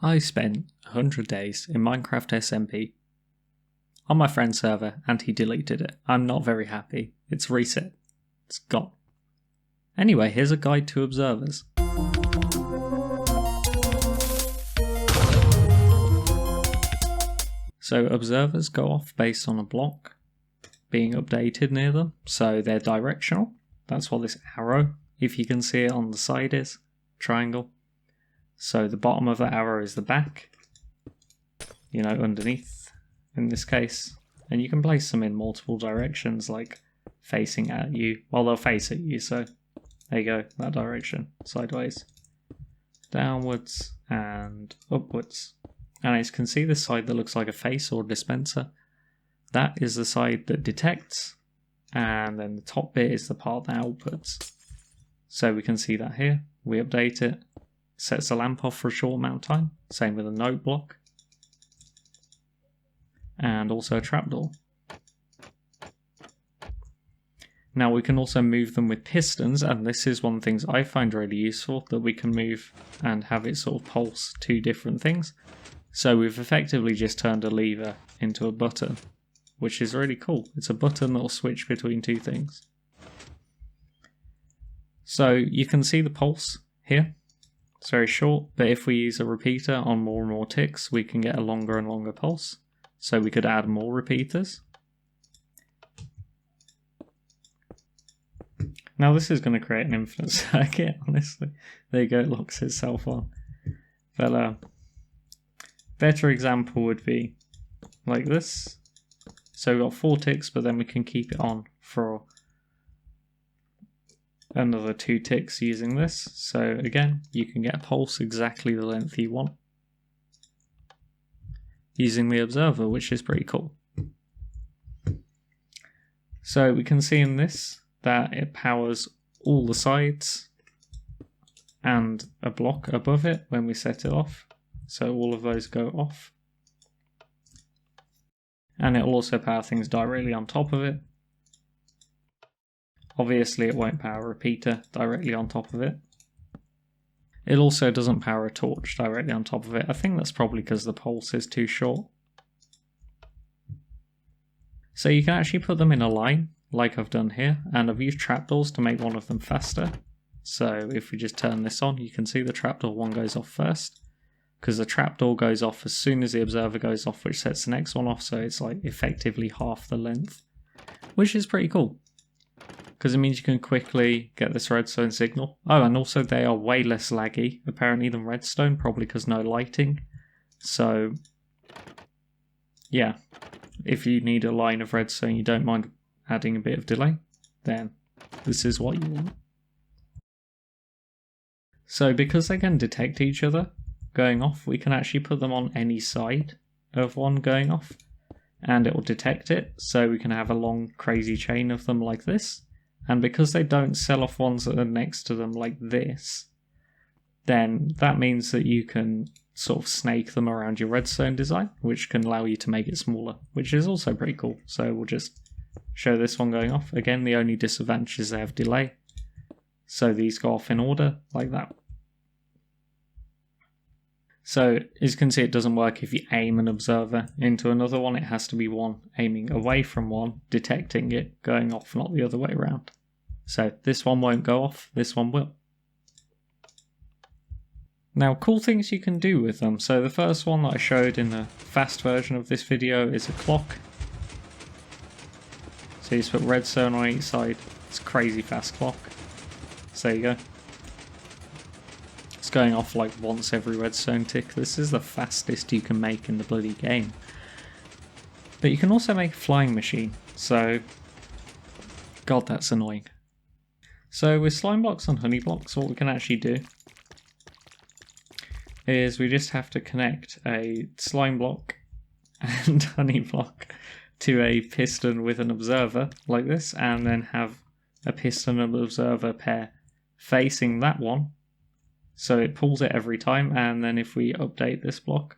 I spent 100 days in Minecraft SMP on my friend's server and he deleted it. I'm not very happy. It's reset. It's gone. Anyway, here's a guide to observers. So observers go off based on a block being updated near them, so they're directional. That's what this arrow, if you can see it on the side, is. Triangle. So the bottom of the arrow is the back, underneath in this case. And you can place them in multiple directions, like facing at you. Well, they'll face at you, so there you go, that direction, sideways, downwards and upwards. And as you can see, this side that looks like a face or dispenser, that is the side that detects, and then the top bit is the part that outputs. So we can see that here. We update it, sets the lamp off for a short amount of time, same with a note block, and also a trapdoor. Now we can also move them with pistons, and this is one of the things I find really useful, that we can move and have it sort of pulse two different things. So we've effectively just turned a lever into a button, which is really cool. It's a button that will switch between two things. So you can see the pulse here. It's very short, but if we use a repeater on more and more ticks, we can get a longer and longer pulse. So we could add more repeaters. Now this is going to create an infinite circuit, honestly. There you go, it locks itself on. But better example would be like this. So we've got 4 ticks, but then we can keep it on for another 2 ticks using this. So again, you can get a pulse exactly the length you want using the observer, which is pretty cool. So we can see in this that it powers all the sides and a block above it when we set it off. So all of those go off. And it will also power things directly on top of it. Obviously it won't power a repeater directly on top of it. It also doesn't power a torch directly on top of it. I think that's probably because the pulse is too short. So you can actually put them in a line, like I've done here, and I've used trapdoors to make one of them faster. So if we just turn this on, you can see the trapdoor one goes off first, because the trapdoor goes off as soon as the observer goes off, which sets the next one off, so it's like effectively half the length, which is pretty cool, because it means you can quickly get this redstone signal. Oh, and also they are way less laggy, apparently, than redstone, probably because no lighting. So, yeah, if you need a line of redstone, you don't mind adding a bit of delay, then this is what you want. So because they can detect each other going off, we can actually put them on any side of one going off, and it will detect it, so we can have a long crazy chain of them like this. And because they don't sell off ones that are next to them like this, then that means that you can sort of snake them around your redstone design, which can allow you to make it smaller, which is also pretty cool. So we'll just show this one going off. Again, the only disadvantage is they have delay, so these go off in order like that. So as you can see, it doesn't work if you aim an observer into another one. It has to be one aiming away from one, detecting it, going off, not the other way around. So this one won't go off, this one will. Now, cool things you can do with them. So the first one that I showed in the fast version of this video is a clock. So you just put redstone on each side. It's a crazy fast clock. So there you go. It's going off like once every redstone tick. This is the fastest you can make in the bloody game. But you can also make a flying machine. So, God, that's annoying. So with slime blocks and honey blocks, what we can actually do is we just have to connect a slime block and honey block to a piston with an observer like this, and then have a piston and observer pair facing that one, so it pulls it every time. And then if we update this block,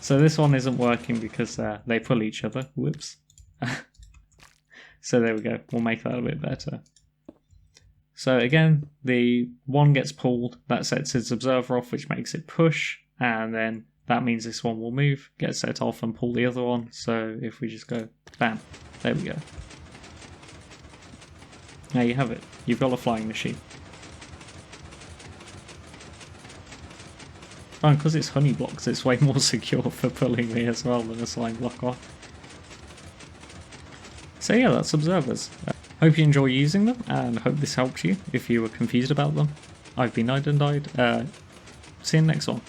so this one isn't working because they pull each other, whoops. So there we go, we'll make that a bit better. So again, the one gets pulled, that sets its observer off, which makes it push, and then that means this one will move, get set off and pull the other one. So if we just go bam, there we go. There you have it. You've got a flying machine. Oh, and because it's honey blocks, it's way more secure for pulling me as well than a slime block off. So yeah, that's observers. Hope you enjoy using them, and hope this helped you if you were confused about them. I've been Night and Died. See you in the next one.